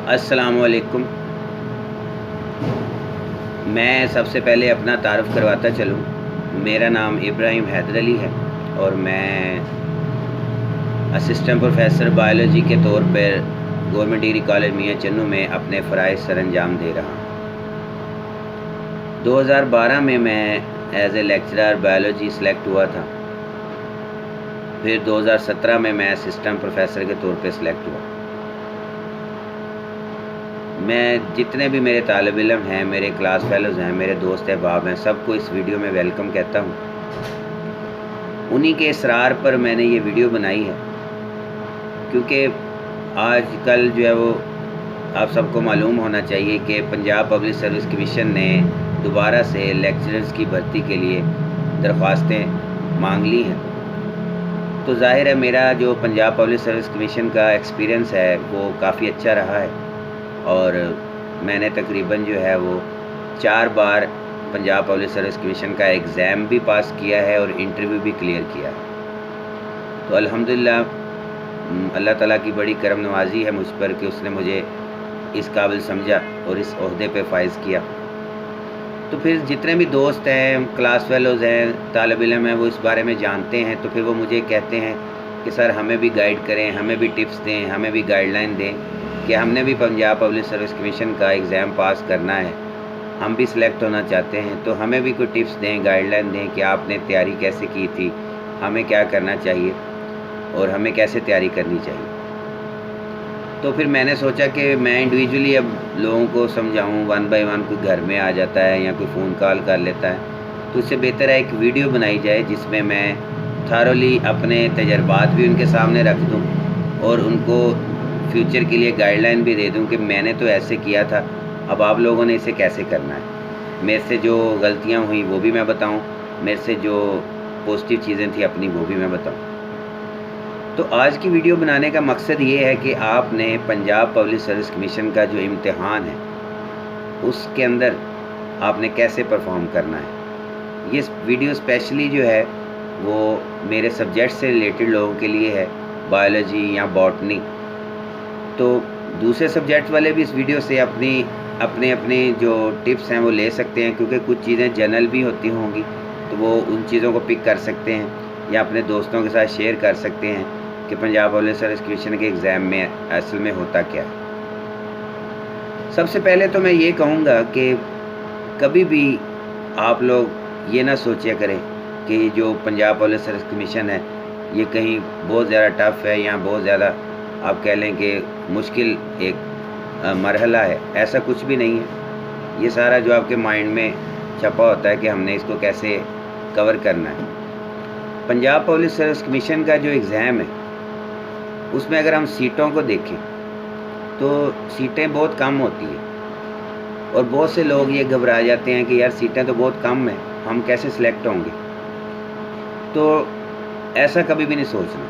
अस्सलामुअलैकुम। मैं सबसे पहले अपना तारुफ़ करवाता चलूँ। मेरा नाम इब्राहिम हैदर अली है और मैं असिस्टेंट प्रोफ़ेसर बायोलॉजी के तौर पर गवर्नमेंट डिग्री कॉलेज मियां चन्नू में अपने फ़राइज़ सरअंजाम दे रहा हूँ। 2012 में मैं as a lecturer biology select हुआ था। फिर 2017 में मैं असिस्टेंट प्रोफ़ेसर के तौर पे सिलेक्ट हुआ। मैं जितने भी मेरे तालिब इल्म हैं, मेरे क्लास फेलोज़ हैं, मेरे दोस्त अहबाब हैं, सबको इस वीडियो में वेलकम कहता हूँ। उन्हीं के इसरार पर मैंने ये वीडियो बनाई है, क्योंकि आजकल जो है वो आप सबको मालूम होना चाहिए कि पंजाब पब्लिक सर्विस कमीशन ने दोबारा से लेक्चरर्स की भर्ती के लिए दरख्वास्तें मांग ली हैं। तो ज़ाहिर है मेरा जो पंजाब पब्लिक सर्विस कमीशन का एक्सपीरियंस है वो काफ़ी अच्छा रहा है और मैंने तकरीबन जो है वो 4 बार पंजाब पब्लिक सर्विस कमीशन का एग्ज़ाम भी पास किया है और इंटरव्यू भी क्लियर किया है। तो अल्हम्दुलिल्लाह अल्लाह ताला की बड़ी करम नवाज़ी है मुझ पर कि उसने मुझे इस काबिल समझा और इस ओहदे पे फ़ाइज़ किया। तो फिर जितने भी दोस्त हैं, क्लास फेलोज़ हैं, तालिब इल्म हैं, वो इस बारे में जानते हैं, तो फिर वो मुझे कहते हैं कि सर हमें भी गाइड करें, हमें भी टिप्स दें, हमें भी गाइडलाइन दें कि हमने भी पंजाब पब्लिक सर्विस कमीशन का एग्ज़ाम पास करना है, हम भी सिलेक्ट होना चाहते हैं, तो हमें भी कोई टिप्स दें, गाइडलाइन दें कि आपने तैयारी कैसे की थी, हमें क्या करना चाहिए और हमें कैसे तैयारी करनी चाहिए। तो फिर मैंने सोचा कि मैं इंडिविजुअली अब लोगों को समझाऊँ, वन बाय वन, कोई घर में आ जाता है या कोई फ़ोन कॉल कर लेता है, तो इससे बेहतर है एक वीडियो बनाई जाए जिसमें मैं थॉरोली अपने तजर्बात भी उनके सामने रख दूँ और उनको फ्यूचर के लिए गाइडलाइन भी दे दूँ कि मैंने तो ऐसे किया था, अब आप लोगों ने इसे कैसे करना है। मेरे से जो गलतियाँ हुई वो भी मैं बताऊँ, मेरे से जो पॉजिटिव चीज़ें थी अपनी वो भी मैं बताऊँ। तो आज की वीडियो बनाने का मकसद ये है कि आपने पंजाब पब्लिक सर्विस कमीशन का जो इम्तिहान है उसके अंदर आपने कैसे परफॉर्म करना है। ये वीडियो स्पेशली जो है वो मेरे सब्जेक्ट से रिलेटेड लोगों के लिए है, बायोलॉजी या बॉटनी। तो दूसरे सब्जेक्ट वाले भी इस वीडियो से अपने जो टिप्स हैं वो ले सकते हैं, क्योंकि कुछ चीज़ें जनरल भी होती होंगी तो वो उन चीज़ों को पिक कर सकते हैं या अपने दोस्तों के साथ शेयर कर सकते हैं कि पंजाब पब्लिक सर्विस कमीशन के एग्ज़ाम में असल में होता क्या है। सबसे पहले तो मैं ये कहूँगा कि कभी भी आप लोग ये ना सोचा करें कि जो पंजाब पब्लिक सर्विस कमीशन है ये कहीं बहुत ज़्यादा टफ़ है या बहुत ज़्यादा आप कह लें कि मुश्किल एक मरहला है। ऐसा कुछ भी नहीं है। ये सारा जो आपके माइंड में छपा होता है कि हमने इसको कैसे कवर करना है। पंजाब पब्लिक सर्विस कमीशन का जो एग्ज़ाम है उसमें अगर हम सीटों को देखें तो सीटें बहुत कम होती हैं और बहुत से लोग ये घबरा जाते हैं कि यार सीटें तो बहुत कम हैं, हम कैसे सिलेक्ट होंगे। तो ऐसा कभी भी नहीं सोचना।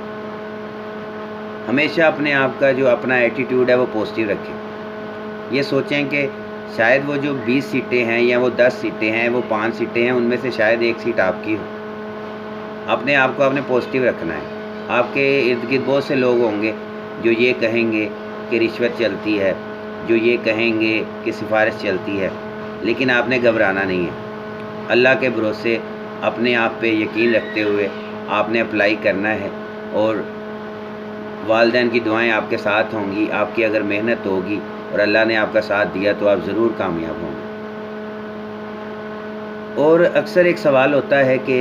हमेशा अपने आप का जो अपना एटीट्यूड है वो पॉजिटिव रखें। ये सोचें कि शायद वो जो 20 सीटें हैं या वो 10 सीटें हैं, वो 5 सीटें हैं, उनमें से शायद एक सीट आपकी हो। अपने आप को आपने पॉजिटिव रखना है। आपके इर्द गिर्द बहुत से लोग होंगे जो ये कहेंगे कि रिश्वत चलती है, जो ये कहेंगे कि सिफारिश चलती है, लेकिन आपने घबराना नहीं है। अल्लाह के भरोसे अपने आप पे यकीन रखते हुए आपने अप्लाई करना है और वालिदैन की दुआएं आपके साथ होंगी। आपकी अगर मेहनत होगी और अल्लाह ने आपका साथ दिया तो आप ज़रूर कामयाब होंगे। और अक्सर एक सवाल होता है कि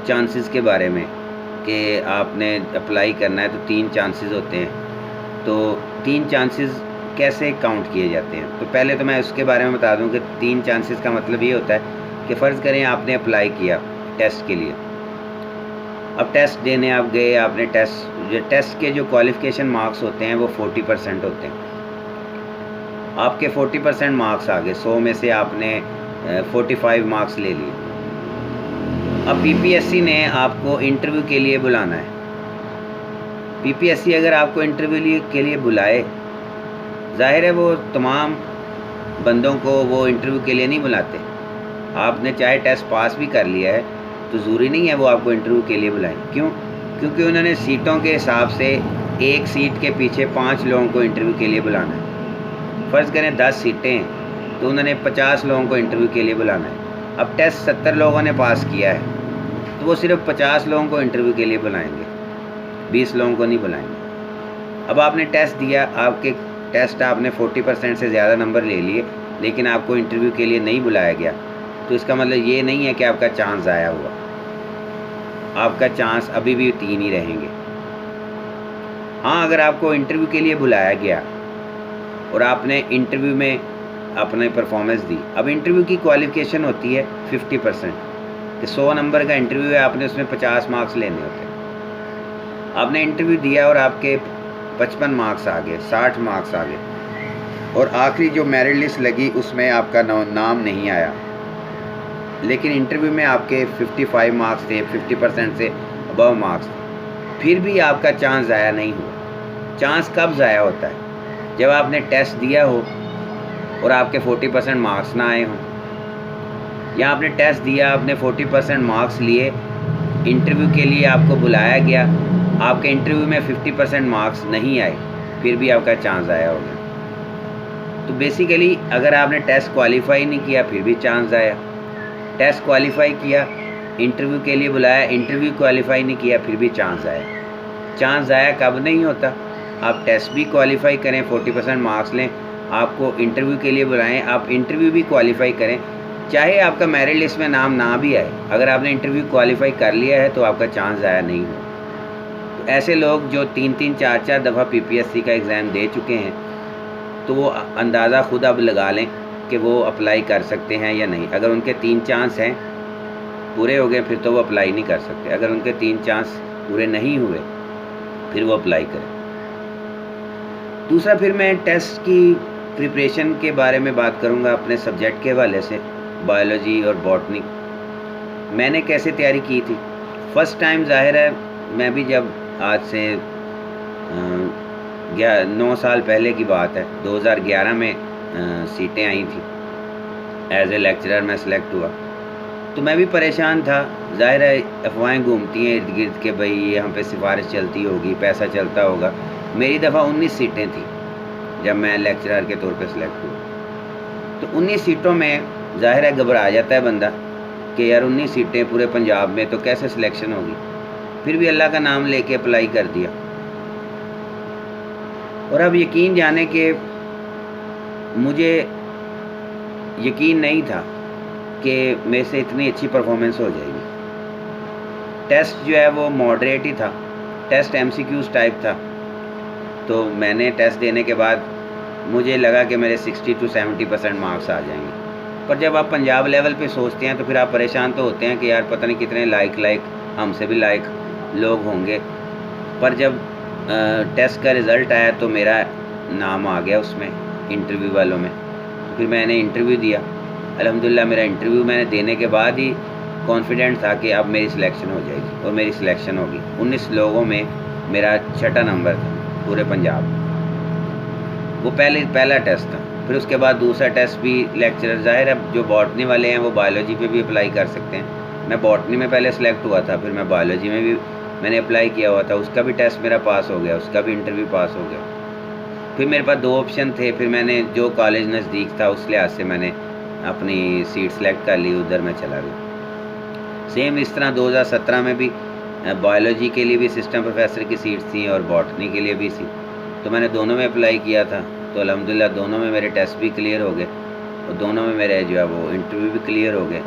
चांसेस के बारे में कि आपने अप्लाई करना है तो 3 चांसेस होते हैं, तो 3 चांसेस कैसे काउंट किए जाते हैं। तो पहले तो मैं उसके बारे में बता दूं कि 3 चांसेस का मतलब ये होता है कि फ़र्ज़ करें आपने अप्लाई किया टेस्ट के लिए। अब टेस्ट देने आप गए, आपने टेस्ट के जो क्वालिफ़िकेशन मार्क्स होते हैं वो 40% होते हैं। आपके 40% मार्क्स आ गए, 100 में से आपने 45 मार्क्स ले लिए। अब पीपीएससी ने आपको इंटरव्यू के लिए बुलाना है। पीपीएससी अगर आपको इंटरव्यू के लिए बुलाए, ज़ाहिर है वो तमाम बंदों को वो इंटरव्यू के लिए नहीं बुलाते। आपने चाहे टेस्ट पास भी कर लिया है तो ज़रूरी नहीं है वो आपको इंटरव्यू के लिए बुलाएं। क्यों? क्योंकि उन्होंने सीटों के हिसाब से एक सीट के पीछे 5 लोगों को इंटरव्यू के लिए बुलाना है। फ़र्ज़ करें 10 सीटें हैं तो उन्होंने 50 लोगों को इंटरव्यू के लिए बुलाना है। अब टेस्ट 70 लोगों ने पास किया है तो वो सिर्फ 50 लोगों को इंटरव्यू के लिए बुलाएंगे, 20 लोगों को नहीं बुलाएंगे। अब आपने टेस्ट दिया, आपके टेस्ट आपने 40% से ज़्यादा नंबर ले लिए, लेकिन आपको इंटरव्यू के लिए नहीं बुलाया गया, तो इसका मतलब ये नहीं है कि आपका चांस ज़ाया हुआ। आपका चांस अभी भी 3 ही रहेंगे। हाँ, अगर आपको इंटरव्यू के लिए बुलाया गया और आपने इंटरव्यू में अपने परफॉर्मेंस दी, अब इंटरव्यू की क्वालिफ़िकेशन होती है 50%, कि 100 नंबर का इंटरव्यू है, आपने उसमें 50 मार्क्स लेने होते हैं। आपने इंटरव्यू दिया और आपके 55 मार्क्स आ गए, 60 मार्क्स आ गए, और आखिरी जो मेरिट लिस्ट लगी उसमें आपका नाम नहीं आया, लेकिन इंटरव्यू में आपके 55 मार्क्स थे, 50% से अबव मार्क्स थे, फिर भी आपका चांस ज़ाया नहीं हुआ। चांस कब ज़ाया होता है? जब आपने टेस्ट दिया हो और आपके 40% मार्क्स ना आए हों, या आपने टेस्ट दिया, आपने 40% मार्क्स लिए, इंटरव्यू के लिए आपको बुलाया गया, आपके इंटरव्यू में 50% मार्क्स नहीं आए, फिर भी आपका चांस ज़ाया हो गया। तो बेसिकली अगर आपने टेस्ट क्वालिफाई नहीं किया फिर भी चांस आया, टेस्ट क्वालिफाई किया, इंटरव्यू के लिए बुलाया, इंटरव्यू क्वालिफाई नहीं किया, फिर भी चांस आया। चांस आया कब नहीं होता? आप टेस्ट भी क्वालिफाई करें, 40% मार्क्स लें, आपको इंटरव्यू के लिए बुलाएं, आप इंटरव्यू भी क्वालिफाई करें, चाहे आपका मेरिट लिस्ट में नाम ना भी आए, अगर आपने इंटरव्यू क्वालिफाई कर लिया है तो आपका चांस आया नहीं हो। तो ऐसे लोग जो 3-3, 4-4 दफ़ा PPSC का एग्ज़ाम दे चुके हैं, तो वो अंदाज़ा खुद अब लगा लें कि वो अप्लाई कर सकते हैं या नहीं। अगर उनके 3 चांस हैं, पूरे हो गए, फिर तो वो अप्लाई नहीं कर सकते। अगर उनके 3 चांस पूरे नहीं हुए फिर वो अप्लाई करें। दूसरा, फिर मैं टेस्ट की प्रिपरेशन के बारे में बात करूंगा अपने सब्जेक्ट के हवाले से, बायोलॉजी और बॉटनी। मैंने कैसे तैयारी की थी? फ़र्स्ट टाइम ज़ाहिर है, मैं भी जब आज से 9 साल पहले की बात है, 2011 में सीटें आई थी, एज ए लेक्चरर मैं सिलेक्ट हुआ, तो मैं भी परेशान था। ज़ाहिर है अफवाहें घूमती हैं इर्द गिर्द के भाई यहाँ पे सिफारिश चलती होगी, पैसा चलता होगा। मेरी दफ़ा 19 सीटें थी जब मैं लेक्चरर के तौर पे सिलेक्ट हुआ। तो 19 सीटों में ज़ाहिर है घबरा जाता है बंदा कि यार 19 सीटें पूरे पंजाब में, तो कैसे सिलेक्शन होगी। फिर भी अल्लाह का नाम लेके अप्लाई कर दिया, और अब यकीन जाने कि मुझे यकीन नहीं था कि मेरे से इतनी अच्छी परफॉर्मेंस हो जाएगी। टेस्ट जो है वो मॉडरेट ही था, टेस्ट MCQs टाइप था। तो मैंने टेस्ट देने के बाद मुझे लगा कि मेरे 60 to 70% मार्क्स आ जाएंगे। पर जब आप पंजाब लेवल पे सोचते हैं तो फिर आप परेशान तो होते हैं कि यार पता नहीं कितने लायक हमसे भी लायक लोग होंगे। पर जब टेस्ट का रिज़ल्ट आया तो मेरा नाम आ गया उसमें, इंटरव्यू वालों में। तो फिर मैंने इंटरव्यू दिया, अल्हम्दुलिल्लाह मेरा इंटरव्यू मैंने देने के बाद ही कॉन्फिडेंट था कि अब मेरी सिलेक्शन हो जाएगी, और मेरी सिलेक्शन होगी। 19 लोगों में मेरा 6ठा नंबर था पूरे पंजाब। वो पहला टेस्ट था। फिर उसके बाद दूसरा टेस्ट भी लेक्चरर, ज़ाहिर है जो बॉटनी वाले हैं वो बायोलॉजी पे भी अप्लाई कर सकते हैं। मैं बॉटनी में पहले सेलेक्ट हुआ था, फिर मैं बायोलॉजी में भी मैंने अप्लाई किया हुआ था, उसका भी टेस्ट मेरा पास हो गया, उसका भी इंटरव्यू पास हो गया। फिर मेरे पास 2 ऑप्शन थे, फिर मैंने जो कॉलेज नज़दीक था उस लिहाज से मैंने अपनी सीट सेलेक्ट कर ली, उधर मैं चला गया। सेम इस तरह 2017 में भी बायोलॉजी के लिए भी असिस्टेंट प्रोफेसर की सीट थी और बॉटनी के लिए भी थी, तो मैंने दोनों में अप्लाई किया था। तो अल्हम्दुलिल्लाह दोनों में मेरे टेस्ट भी क्लियर हो गए और दोनों में मेरे जो है वो इंटरव्यू भी क्लियर हो गए।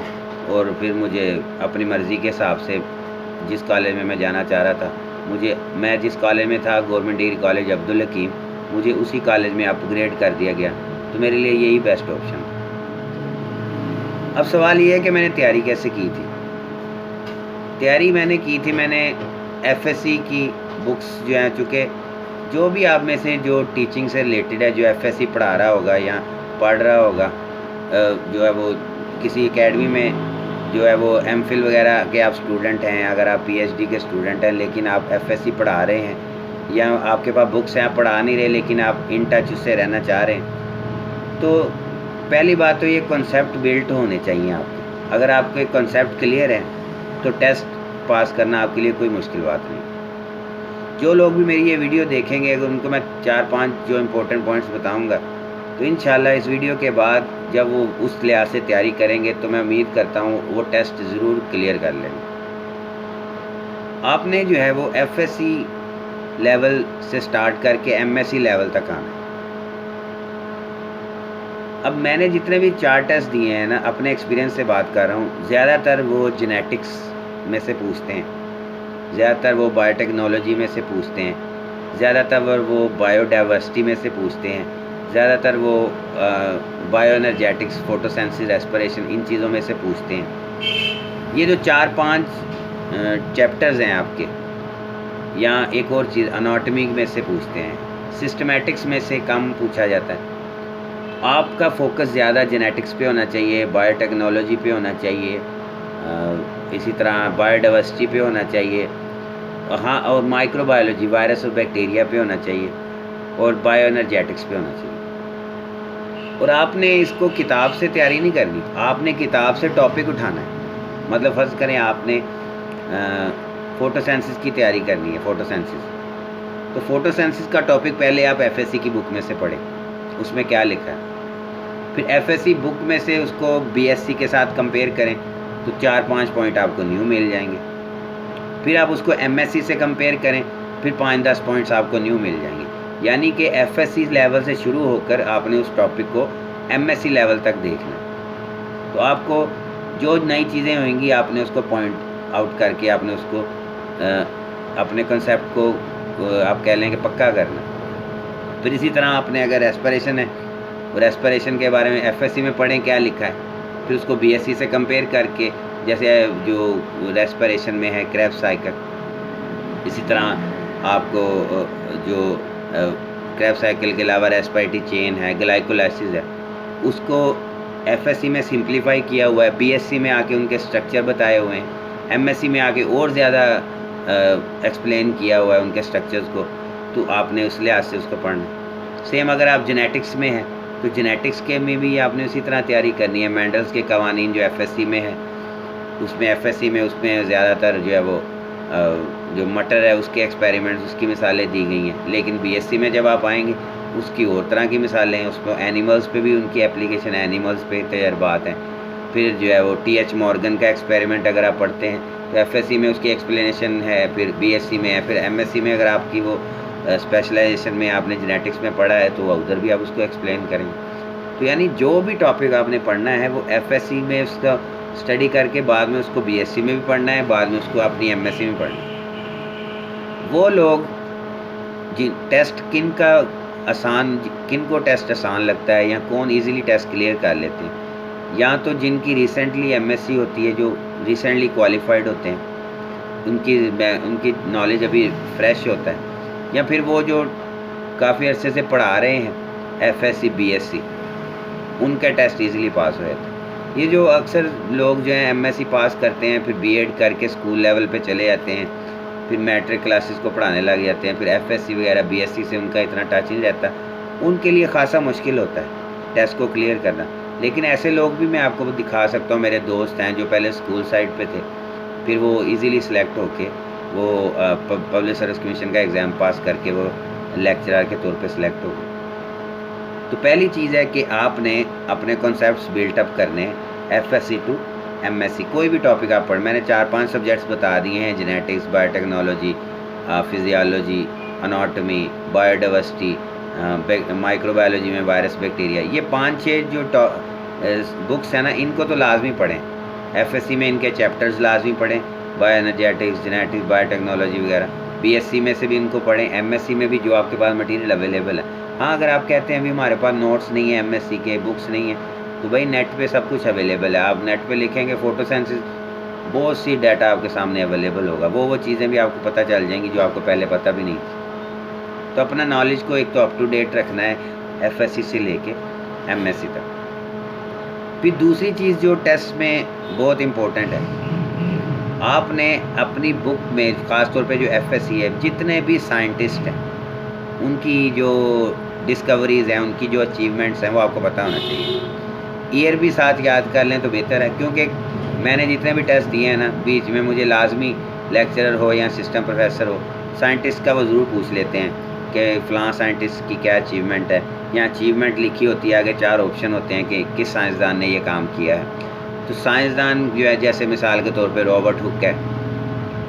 और फिर मुझे अपनी मर्ज़ी के हिसाब से जिस कॉलेज में मैं जाना चाह रहा था, मैं जिस कॉलेज में था गवर्नमेंट डिग्री कॉलेज अब्दुल हकीम, मुझे उसी कॉलेज में अपग्रेड कर दिया गया। तो मेरे लिए यही बेस्ट ऑप्शन था। अब सवाल ये है कि मैंने तैयारी कैसे की थी। तैयारी मैंने की थी, मैंने FSC की बुक्स जो हैं, चूँकि जो भी आप में से जो टीचिंग से रिलेटेड है, जो FSC पढ़ा रहा होगा या पढ़ रहा होगा, जो है वो किसी एकेडमी में जो है वो MPhil वगैरह के आप स्टूडेंट हैं, अगर आप PhD के स्टूडेंट हैं लेकिन आप FSC पढ़ा रहे हैं, या आपके पास बुक्स हैं आप पढ़ा नहीं रहे लेकिन आप इन टच उससे रहना चाह रहे हैं, तो पहली बात तो ये कॉन्सेप्ट बिल्ट होने चाहिए आपके। अगर आपके कॉन्सेप्ट क्लियर है तो टेस्ट पास करना आपके लिए कोई मुश्किल बात नहीं। जो लोग भी मेरी ये वीडियो देखेंगे, अगर उनको मैं 4-5 जो इम्पोर्टेंट पॉइंट्स बताऊंगा तो इंशाल्लाह इस वीडियो के बाद जब वो उस लिहाज से तैयारी करेंगे तो मैं उम्मीद करता हूँ वो टेस्ट ज़रूर क्लियर कर लेंगे। आपने जो है वो FSC लेवल से स्टार्ट करके MSc लेवल तक आना है। अब मैंने जितने भी 4 टेस्ट दिए हैं ना, अपने एक्सपीरियंस से बात कर रहा हूँ, ज़्यादातर वो जेनेटिक्स में से पूछते हैं, ज़्यादातर वो बायोटेक्नोलॉजी में से पूछते हैं, ज़्यादातर वो बायोडाइवर्सिटी में से पूछते हैं, ज़्यादातर वो बायो एनर्जेटिक्स, फोटोसेंसिस, रेस्पिरेशन, इन चीज़ों में से पूछते हैं। ये जो 4-5 चैप्टर्स हैं आपके, या एक और चीज़ अनाटॉमी में से पूछते हैं, सिस्टमैटिक्स में से कम पूछा जाता है। आपका फोकस ज़्यादा जेनेटिक्स पे होना चाहिए, बायोटेक्नोलॉजी पे होना चाहिए, इसी तरह बायोडाइवर्सिटी पे होना चाहिए, हाँ, और माइक्रोबायोलॉजी, वायरस और बैक्टीरिया पे होना चाहिए, और बायो एनर्जेटिक्स पे होना चाहिए। और आपने इसको किताब से तैयारी नहीं करनी, आपने किताब से टॉपिक उठाना है। मतलब फ़र्ज़ करें आपने फोटोसेंसिस की तैयारी करनी है, फोटोसेंसिस, तो फोटोसेंसिस का टॉपिक पहले आप FSC की बुक में से पढ़ें, उसमें क्या लिखा है। फिर FSC बुक में से उसको BSc के साथ कंपेयर करें तो 4-5 पॉइंट आपको न्यू मिल जाएंगे। फिर आप उसको MSc से कंपेयर करें, फिर 5-10 पॉइंट्स आपको न्यू मिल जाएंगे। यानी कि FSC लेवल से शुरू होकर आपने उस टॉपिक को MSc लेवल तक देखना। तो आपको जो नई चीज़ें होंगी आपने उसको पॉइंट आउट करके आपने उसको अपने कंसेप्ट को आप कह लें कि पक्का करना। फिर इसी तरह आपने अगर रेस्पिरेशन है, और रेस्पिरेशन के बारे में FSC में पढ़ें क्या लिखा है, फिर उसको BSc से कंपेयर करके, जैसे जो रेस्पिरेशन में है क्रेब्स साइकिल, इसी तरह आपको जो क्रेब्स साइकिल के अलावा रेस्पिरेटरी चेन है, ग्लाइकोलाइसिस है, उसको FSC में सिंप्लीफाई किया हुआ है, BSc में आके उनके स्ट्रक्चर बताए हुए हैं, MSc में आके और ज़्यादा एक्सप्लेन किया हुआ है उनके स्ट्रक्चर्स को। तो आपने उस लिहाज से उसको पढ़ना है। सेम अगर आप जेनेटिक्स में हैं तो जेनेटिक्स के में भी आपने उसी तरह तैयारी करनी है। मेंडल्स के कवानीन जो FSC में है, उसमें FSC में उसमें ज़्यादातर जो है वो जो मटर है उसके एक्सपेरिमेंट्स, उसकी मिसालें दी गई हैं। लेकिन BSc में जब आप आएंगे उसकी और तरह की मिसालें हैं, उसमें एनिमल्स पे भी उनकी एप्लीकेशन, एनिमल्स पे तजर्बात हैं। फिर जो है वो TH मॉर्गन का एक्सपेरिमेंट अगर आप पढ़ते हैं तो FSC में उसकी एक्सप्लेनेशन है, फिर BSc में है, फिर MSc में अगर आपकी वो स्पेशलाइजेशन में आपने जेनेटिक्स में पढ़ा है तो उधर भी आप उसको एक्सप्लेन करेंगे। तो यानी जो भी टॉपिक आपने पढ़ना है वो FSC में उसका स्टडी करके बाद में उसको BSc में भी पढ़ना है, बाद में उसको अपनी MSc में पढ़ना है। वो लोग जिन टेस्ट किन को टेस्ट आसान लगता है, या कौन इजीली टेस्ट क्लियर कर लेते हैं, या तो जिनकी रिसेंटली MSc होती है, जो रिसेंटली क्वालिफाइड होते हैं, उनकी नॉलेज अभी फ्रेश होता है, या फिर वो जो काफ़ी अरसे से पढ़ा रहे हैं FSC BSc, उनका टेस्ट इजीली पास हो जाता है। ये जो अक्सर लोग जो हैं MSc पास करते हैं, फिर B.Ed करके स्कूल लेवल पे चले जाते हैं, फिर मैट्रिक क्लासेस को पढ़ाने लग जाते हैं, फिर FSC वगैरह BSc से उनका इतना टच नहीं रहता, उनके लिए खासा मुश्किल होता है टेस्ट को क्लियर करना। लेकिन ऐसे लोग भी मैं आपको दिखा सकता हूँ, मेरे दोस्त हैं जो पहले स्कूल साइड पे थे, फिर वो इजीली सिलेक्ट होके वो पब्लिक सर्विस कमीशन का एग्ज़ाम पास करके वो लेक्चरर के तौर पे सिलेक्ट हो गए। तो पहली चीज़ है कि आपने अपने कॉन्सेप्ट्स बिल्टअप करने FSC टू MSc। कोई भी टॉपिक आप पढ़, मैंने 4-5 सब्जेक्ट्स बता दिए हैं, genetics, biotechnology, physiology, anatomy, biodiversity, microbiology में वायरस, बैक्टीरिया, ये 5-6 जो बुक्स हैं ना, इनको तो लाजमी पढ़ें। FSC में इनके चैप्टर्स लाजमी पढ़ें, बायो एनर्जेटिक्स, जेनेटिक्स, बायोटेक्नोलॉजी वगैरह। BSc में से भी इनको पढ़ें, MSc में भी जो आपके पास मटीरियल अवेलेबल है। हाँ, अगर आप कहते हैं अभी हमारे पास नोट्स नहीं है, MSc के बुक्स नहीं है, तो भाई नेट पे सब कुछ अवेलेबल है। आप नेट पे लिखेंगे फोटोसेंसिस, बहुत सी डाटा आपके सामने अवेलेबल होगा, वो चीज़ें भी आपको पता चल जाएंगी जो आपको पहले पता भी नहीं थी। तो अपना नॉलेज को एक तो अप टू डेट रखना है FSC से लेके MSc तक। फिर दूसरी चीज़ जो टेस्ट में बहुत इम्पोर्टेंट है, आपने अपनी बुक में ख़ास तौर पे जो FSC है, जितने भी साइंटिस्ट हैं उनकी जो डिस्कवरीज़ हैं, उनकी जो अचीवमेंट्स हैं, वो आपको पता होना चाहिए। ईयर भी साथ याद कर लें तो बेहतर है, क्योंकि मैंने जितने भी टेस्ट दिए हैं ना, बीच में मुझे लाजमी लेक्चरर हो या सिस्टम प्रोफेसर हो, साइंटिस्ट का वो ज़रूर पूछ लेते हैं कि फ़लाँ साइंटिस्ट की क्या अचीवमेंट है, यहाँ अचीवमेंट लिखी होती है, आगे 4 ऑप्शन होते हैं कि किस साइंसदान ने ये काम किया है। तो साइंसदान जो है, जैसे मिसाल के तौर पे रॉबर्ट हुक है,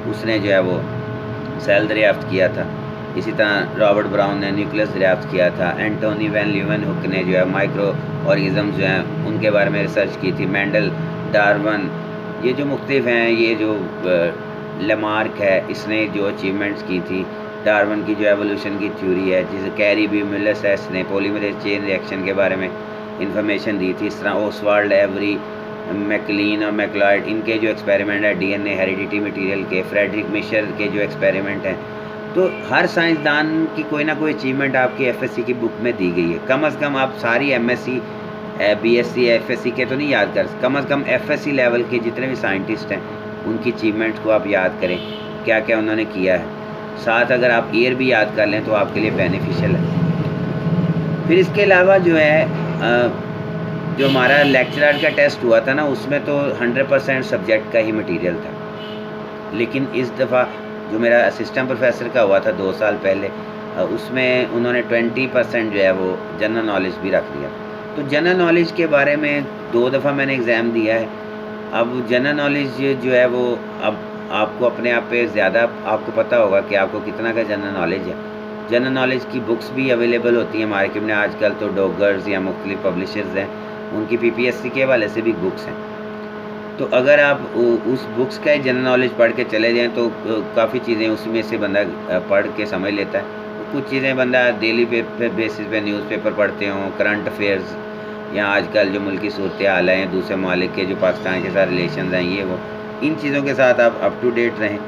उसने जो है वो सेल दरियाफ्त किया था। इसी तरह रॉबर्ट ब्राउन ने न्यूक्लियस दरियाफ्त किया था। एंटोनी वैन ल्यूवेनहुक ने जो है माइक्रो ऑर्गेनिज़म्स जो हैं उनके बारे में रिसर्च की थी। मेंडल, डार्विन, ये जो मुख्तलिफ हैं, ये जो लेमार्क है, इसने जो अचीवमेंट्स की थी। डार्विन की जो एवोल्यूशन की थ्योरी है, जिसे कैरी बी मिलसेस ने पॉलीमरेज चेन रिएक्शन के बारे में इंफॉर्मेशन दी थी। इस तरह ओसवाल्ड एवरी, मैकलीन और मैकलॉयड, इनके जो एक्सपेरिमेंट है डीएनए हेरिडिटी मटेरियल के। फ्रेडरिक मिशर के जो एक्सपेरिमेंट हैं। तो हर साइंसदान की कोई ना कोई अचीवमेंट आपकी एफएससी की बुक में दी गई है। कम से कम आप सारी एमएससी, बीएससी, एफएससी के तो नहीं याद कर, कम से कम एफएससी लेवल के जितने भी साइंटिस्ट हैं उनकी अचीवमेंट्स को आप याद करें, क्या क्या उन्होंने किया है। साथ अगर आप ईयर भी याद कर लें तो आपके लिए बेनिफिशियल है। फिर इसके अलावा जो है जो हमारा लेक्चरर का टेस्ट हुआ था ना, उसमें तो 100% सब्जेक्ट का ही मटेरियल था। लेकिन इस दफ़ा जो मेरा असिस्टेंट प्रोफेसर का हुआ था 2 साल पहले, उसमें उन्होंने 20% जो है वो जनरल नॉलेज भी रख दिया। तो जनरल नॉलेज के बारे में 2 दफ़ा मैंने एग्ज़ाम दिया है। अब जनरल नॉलेज जो है वो अब आपको अपने आप पे ज़्यादा आपको पता होगा कि आपको कितना का जनरल नॉलेज है। जनरल नॉलेज की बुक्स भी अवेलेबल होती हैं मार्केट में आजकल। तो डॉगर्स या मुख्तलिफ पब्लिशर्स हैं, उनकी पीपीएससी के हवाले से भी बुक्स हैं। तो अगर आप उस बुक्स का जनरल नॉलेज पढ़ के चले जाएं तो काफ़ी चीज़ें उसमें से बंदा पढ़ के समझ लेता है। कुछ चीज़ें बंदा डेली बेसिस पे न्यूज़पेपर पढ़ते हों, करंट अफेयर्स, या आजकल जो मुल्की सूरत हाल हैं, दूसरे ममालिक के जो पाकिस्तान के साथ रिलेशन हैं, ये वो, इन चीज़ों के साथ आप अप टू डेट रहें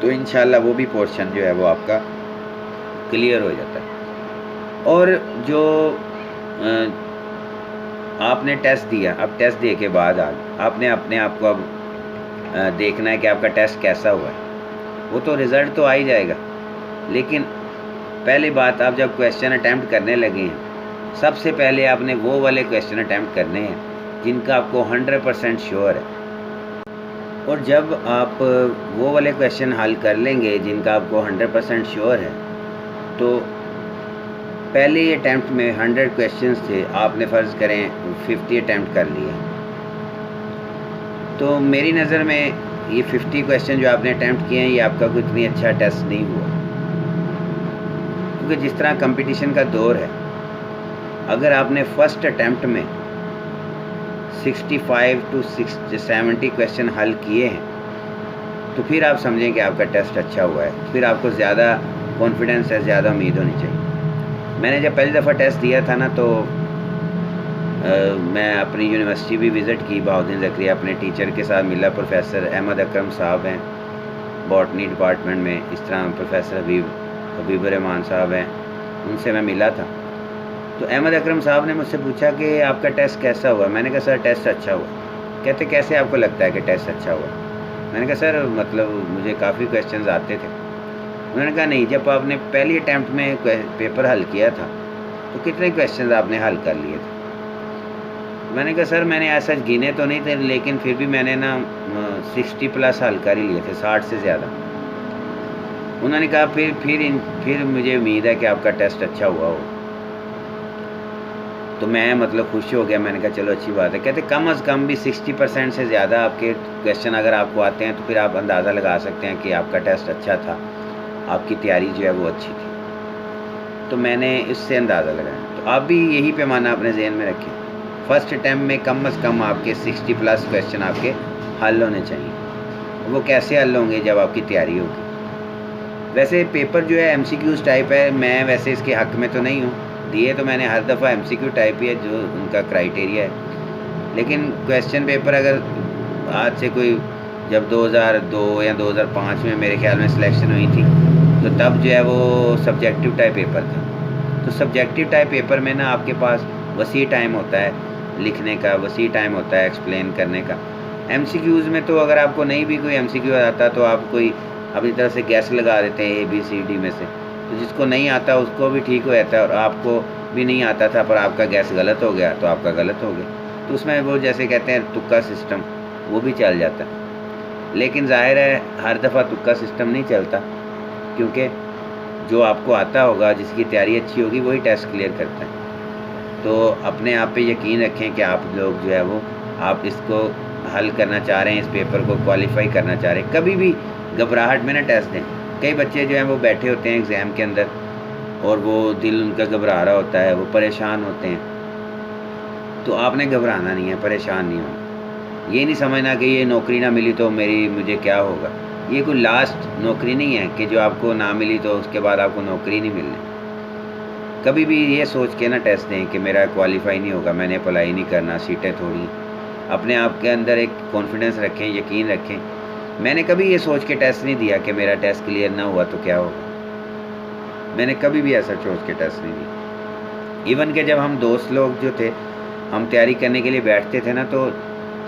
तो इंशाल्लाह वो भी पोर्शन जो है वो आपका क्लियर हो जाता है। और जो आपने टेस्ट दिया, अब टेस्ट दे के बाद आपने अपने आप को अब देखना है कि आपका टेस्ट कैसा हुआ है। वो तो रिज़ल्ट तो आ ही जाएगा, लेकिन पहली बात, आप जब क्वेश्चन अटैम्प्ट करने लगे हैं, सबसे पहले आपने वो वाले क्वेश्चन अटैम्प्ट करने हैं जिनका आपको 100% श्योर है। और जब आप वो वाले क्वेश्चन हल कर लेंगे जिनका आपको 100% श्योर है, तो पहले अटैम्प्ट में 100 क्वेश्चंस थे, आपने फ़र्ज़ करें 50 अटैम्प्ट कर लिए, तो मेरी नज़र में ये 50 क्वेश्चन जो आपने अटैम्प्ट किए हैं, ये आपका कोई इतनी अच्छा टेस्ट नहीं हुआ। क्योंकि जिस तरह कंपटीशन का दौर है, अगर आपने फ़र्स्ट अटैम्प्ट में 65 to 70 क्वेश्चन हल किए हैं, तो फिर आप समझें कि आपका टेस्ट अच्छा हुआ है। फिर आपको ज़्यादा कॉन्फिडेंस है, ज़्यादा उम्मीद होनी चाहिए। मैंने जब पहली दफ़ा टेस्ट दिया था ना, तो मैं अपनी यूनिवर्सिटी भी विज़िट की, बहाउद्दीन ज़करिया अपने टीचर के साथ मिला। प्रोफेसर अहमद अकरम साहब हैं बॉटनी डिपार्टमेंट में, इस तरह प्रोफेसर हबीबुर रहमान साहब हैं, उनसे मैं मिला था। तो अहमद अकरम साहब ने मुझसे पूछा कि आपका टेस्ट कैसा हुआ। मैंने कहा सर टेस्ट अच्छा हुआ। कहते कैसे आपको लगता है कि टेस्ट अच्छा हुआ? मैंने कहा सर मतलब मुझे काफ़ी क्वेश्चंस आते थे। उन्होंने कहा नहीं, जब आपने पहली अटैम्प्ट में पेपर हल किया था तो कितने क्वेश्चंस आपने हल कर लिए थे? मैंने कहा सर मैंने ऐसा गिने तो नहीं थे, लेकिन फिर भी मैंने ना 60+ हल कर ही लिए थे, 60 से ज़्यादा। उन्होंने कहा फिर मुझे उम्मीद है कि आपका टेस्ट अच्छा हुआ हो। तो मैं मतलब खुश हो गया। मैंने कहा चलो अच्छी बात है। कहते कम अज़ कम भी 60% से ज़्यादा आपके क्वेश्चन अगर आपको आते हैं तो फिर आप अंदाज़ा लगा सकते हैं कि आपका टेस्ट अच्छा था, आपकी तैयारी जो है वो अच्छी थी। तो मैंने इससे अंदाज़ा लगाया। तो आप भी यही पैमाना अपने जहन में रखें, फ़र्स्ट अटैम्प्ट में कम अज़ कम आपके 60+ क्वेश्चन आपके हल होने चाहिए। वो कैसे हल होंगे? जब आपकी तैयारी होगी। वैसे पेपर जो है MCQs टाइप है, मैं वैसे इसके हक़ में तो नहीं हूँ, दिए तो मैंने हर दफ़ा MCQ टाइप ही है जो उनका क्राइटेरिया है। लेकिन क्वेश्चन पेपर अगर आज से कोई जब 2002 या 2005 में मेरे ख्याल में सिलेक्शन हुई थी, तो तब जो है वो सब्जेक्टिव टाइप पेपर था। तो सब्जेक्टिव टाइप पेपर में ना आपके पास वसी टाइम होता है लिखने का, वसी टाइम होता है एक्सप्लेन करने का। MCQs में तो अगर आपको नहीं भी कोई MCQ आता तो आप कोई अपनी तरफ से गैस लगा देते हैं ABCD में से, तो जिसको नहीं आता उसको भी ठीक हो जाता है, और आपको भी नहीं आता था पर आपका गैस गलत हो गया तो आपका गलत हो गया। तो उसमें वो जैसे कहते हैं तुक्का सिस्टम, वो भी चल जाता है। लेकिन ज़ाहिर है हर दफ़ा तुक्का सिस्टम नहीं चलता, क्योंकि जो आपको आता होगा, जिसकी तैयारी अच्छी होगी, वही टेस्ट क्लियर करता है। तो अपने आप पे यकीन रखें कि आप लोग जो है वो आप इसको हल करना चाह रहे हैं, इस पेपर को क्वालिफाई करना चाह रहे हैं। कभी भी घबराहट में ना टेस्ट दें। कई बच्चे जो हैं वो बैठे होते हैं एग्ज़ाम के अंदर और वो दिल उनका घबरा रहा होता है, वो परेशान होते हैं। तो आपने घबराना नहीं है, परेशान नहीं होना। ये नहीं समझना कि ये नौकरी ना मिली तो मुझे क्या होगा। ये कोई लास्ट नौकरी नहीं है कि जो आपको ना मिली तो उसके बाद आपको नौकरी नहीं मिलनी। कभी भी ये सोच के ना टेस्ट दें कि मेरा क्वालिफाई नहीं होगा, मैंने अप्लाई नहीं करना, सीटें थोड़ी। अपने आप के अंदर एक कॉन्फिडेंस रखें, यकीन रखें। मैंने कभी ये सोच के टेस्ट नहीं दिया कि मेरा टेस्ट क्लियर ना हुआ तो क्या होगा। मैंने कभी भी ऐसा सोच के टेस्ट नहीं दिया। इवन के जब हम दोस्त लोग जो थे, हम तैयारी करने के लिए बैठते थे ना, तो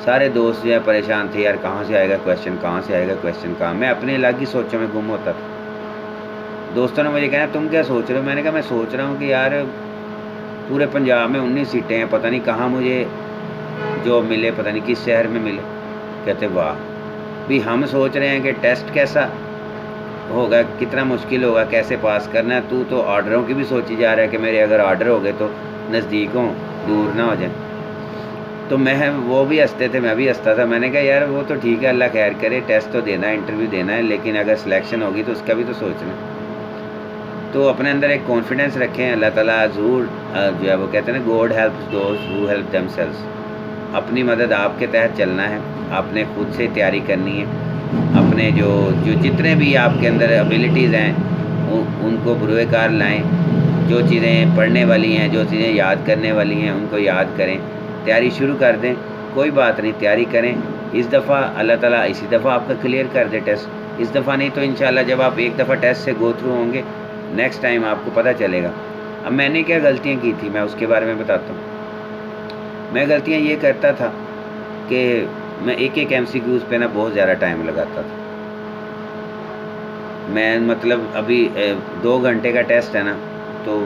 सारे दोस्त जो है परेशान थे, यार कहाँ से आएगा क्वेश्चन, कहाँ से आएगा क्वेश्चन, कहाँ। मैं अपने अलग ही सोचों में गुम होता था। दोस्तों ने मुझे कहना तुम क्या सोच रहे हो। मैंने कहा मैं सोच रहा हूँ कि यार पूरे पंजाब में 19 सीटें हैं, पता नहीं कहाँ मुझे जॉब मिले, पता नहीं किस शहर में मिले। कहते वाह भी, हम सोच रहे हैं कि टेस्ट कैसा होगा, कितना मुश्किल होगा, कैसे पास करना है। तू तो ऑर्डरों की भी सोची जा रहा है कि मेरे अगर ऑर्डर हो गए तो नज़दीक हों, दूर ना हो जाए। तो वो भी हंसते थे, मैं भी हंसता था। मैंने कहा यार वो तो ठीक है, अल्लाह खैर करे, टेस्ट तो देना है, इंटरव्यू देना है, लेकिन अगर सिलेक्शन होगी तो उसका भी तो सोचना। तो अपने अंदर एक कॉन्फिडेंस रखें। अल्लाह ताला ज़रूर जो है वो कहते हैं ना, God helps those who help themselves. अपनी मदद आपके तहत चलना है, आपने खुद से तैयारी करनी है। अपने जो जितने भी आपके अंदर एबिलिटीज़ हैं उनको बुरुएकार लाएँ। जो चीज़ें पढ़ने वाली हैं, जो चीज़ें याद करने वाली हैं, उनको याद करें, तैयारी शुरू कर दें। कोई बात नहीं, तैयारी करें। इस दफ़ा अल्लाह ताला इसी दफ़ा आपका क्लियर कर दे टेस्ट। इस दफ़ा नहीं तो इंशाल्लाह जब आप एक दफ़ा टेस्ट से गो थ्रू होंगे, नेक्स्ट टाइम आपको पता चलेगा। अब मैंने क्या गलतियाँ की थी, मैं उसके बारे में बताता हूँ। मैं गलतियाँ ये करता था कि मैं एक MCQs पे ना बहुत ज़्यादा टाइम लगाता था। मैं मतलब अभी 2 घंटे का टेस्ट है ना, तो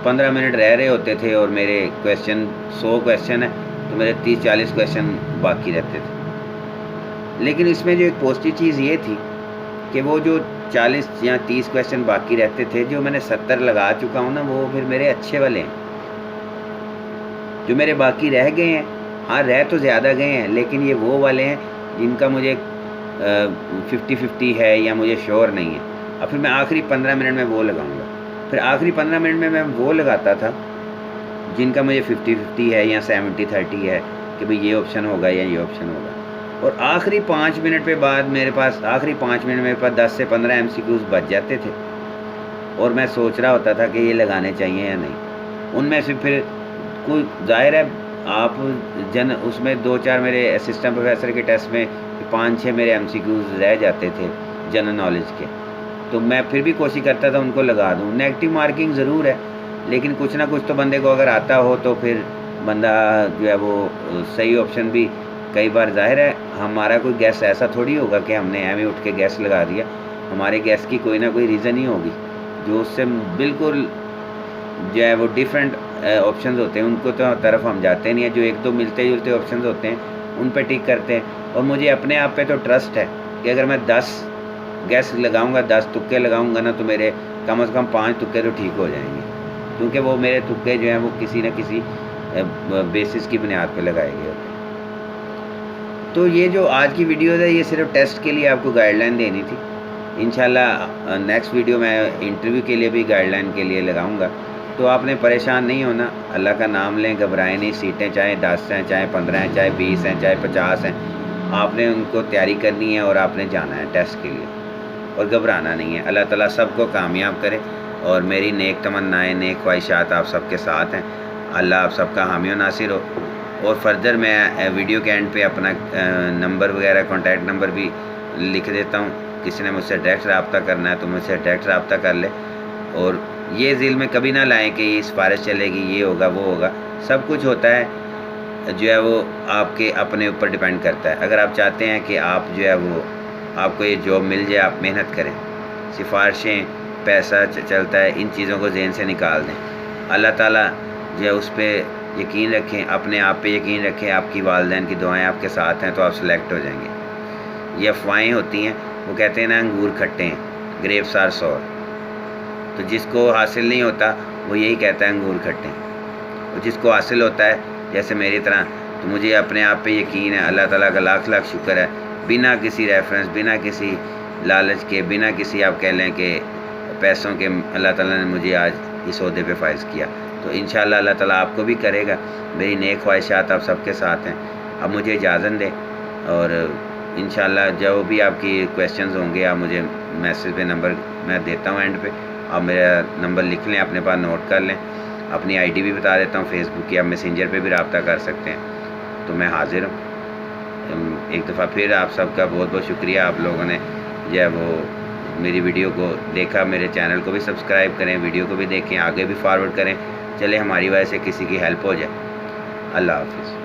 15 मिनट रह रहे होते थे और मेरे क्वेश्चन 100 क्वेश्चन है तो मेरे 30-40 क्वेश्चन बाकी रहते थे। लेकिन इसमें जो एक पॉजिटिव चीज़ ये थी कि वो जो 40 या 30 क्वेश्चन बाकी रहते थे, जो मैंने 70 लगा चुका हूँ ना, वो फिर मेरे अच्छे वाले हैं। जो मेरे बाकी रह गए हैं, हाँ रह तो ज़्यादा गए हैं, लेकिन ये वो वाले हैं जिनका मुझे 50-50 है या मुझे श्योर नहीं है। अब फिर मैं आखिरी 15 मिनट में वो लगाऊंगा। फिर आखिरी 15 मिनट में मैं वो लगाता था जिनका मुझे 50-50 है या 70-30 है कि भाई ये ऑप्शन होगा या ये ऑप्शन होगा। और आखिरी 5 मिनट पे बाद मेरे पास 10 से 15 MCQs बच जाते थे और मैं सोच रहा होता था कि ये लगाने चाहिए या नहीं। उनमें से फिर कोई ज़ाहिर है आप उसमें 2-4 मेरे असिस्टेंट प्रोफेसर के टेस्ट में 5-6 मेरे MCQs रह जाते थे जनरल नॉलेज के, तो मैं फिर भी कोशिश करता था उनको लगा दूँ। नेगेटिव मार्किंग ज़रूर है, लेकिन कुछ ना कुछ तो बंदे को अगर आता हो तो फिर बंदा जो है वो सही ऑप्शन भी कई बार, ज़ाहिर है हमारा कोई गैस ऐसा थोड़ी होगा कि हमने एम उठ के गैस लगा दिया। हमारे गैस की कोई ना कोई रीज़न ही होगी जो उससे बिल्कुल जो है वो डिफरेंट ऑप्शंस होते हैं, उनको तो तरफ हम जाते नहीं हैं। जो 1-2 मिलते जुलते ऑप्शंस होते हैं उन पे टिक करते हैं। और मुझे अपने आप पे तो ट्रस्ट है कि अगर मैं 10 गैस लगाऊंगा, 10 तुक्के लगाऊंगा ना, तो मेरे कम से कम 5 तुक्के तो ठीक हो जाएंगे, क्योंकि वो मेरे तुक्के जो हैं वो किसी न किसी बेसिस की बुनियाद पे लगाए गए होते हैं। तो ये जो आज की वीडियो है ये सिर्फ टेस्ट के लिए आपको गाइडलाइन देनी थी। इंशाल्लाह नेक्स्ट वीडियो मैं इंटरव्यू के लिए भी गाइडलाइन के लिए लगाऊंगा। तो आपने परेशान नहीं होना, अल्लाह का नाम लें, घबराएं नहीं। सीटें चाहे 10 हैं, चाहे 15 हैं, चाहे 20 हैं, चाहे 50 हैं, आपने उनको तैयारी करनी है और आपने जाना है टेस्ट के लिए और घबराना नहीं है। अल्लाह ताला सबको कामयाब करे और मेरी नेक तमन्नाएँ, नेक ख्वाहिशात आप सबके साथ हैं। अल्लाह आप सबका हामी व नासिर हो। और फर्दर मैं वीडियो के एंड पे अपना नंबर वगैरह, कॉन्टैक्ट नंबर भी लिख देता हूँ। किसी ने मुझसे डायरेक्ट रब्ता करना है तो मुझसे डायरेक्ट रब्ता कर ले। और ये दिल में कभी ना लाएं कि ये सिफारिश चलेगी, ये होगा, वो होगा। सब कुछ होता है जो है वो आपके अपने ऊपर डिपेंड करता है। अगर आप चाहते हैं कि आप जो है वो आपको ये जॉब मिल जाए, आप मेहनत करें। सिफारिशें, पैसा चलता है, इन चीज़ों को ज़हन से निकाल दें। अल्लाह ताला जो है उस पर यकीन रखें, अपने आप पे यकीन रखें। आपकी वालिदैन की दुआएं आपके साथ हैं तो आप सेलेक्ट हो जाएंगे। ये अफवाहें होती हैं, वो कहते हैं ना अंगूर खट्टे हैं, ग्रेप्स आर सॉर। तो जिसको हासिल नहीं होता वो यही कहता है अंगूर खट्टे, और जिसको हासिल होता है जैसे मेरी तरह, तो मुझे अपने आप पे यकीन है, अल्लाह ताला का लाख लाख शुक्र है, बिना किसी रेफरेंस, बिना किसी लालच के, बिना किसी आप कह लें कि पैसों के, अल्लाह ताला ने मुझे आज इस ओहदे पे फाइज़ किया। तो इंशाअल्लाह अल्लाह ताला आपको भी करेगा। मेरी नेक ख्वाहिशात आप सबके साथ हैं। अब मुझे इजाज़त दें, और इंशाअल्लाह जो भी आपकी क्वेश्चंस होंगे आप मुझे मैसेज पे, नंबर मैं देता हूँ एंड पे, आप मेरा नंबर लिख लें, अपने पास नोट कर लें। अपनी आईडी भी बता देता हूँ, फेसबुक या मैसेंजर पे भी रब्ता कर सकते हैं। तो मैं हाज़िर हूँ। एक दफ़ा फिर आप सबका बहुत बहुत शुक्रिया, आप लोगों ने जो है वो मेरी वीडियो को देखा। मेरे चैनल को भी सब्सक्राइब करें, वीडियो को भी देखें, आगे भी फॉरवर्ड करें। चले हमारी वजह से किसी की हेल्प हो जाए। अल्लाह हाफ़िज़।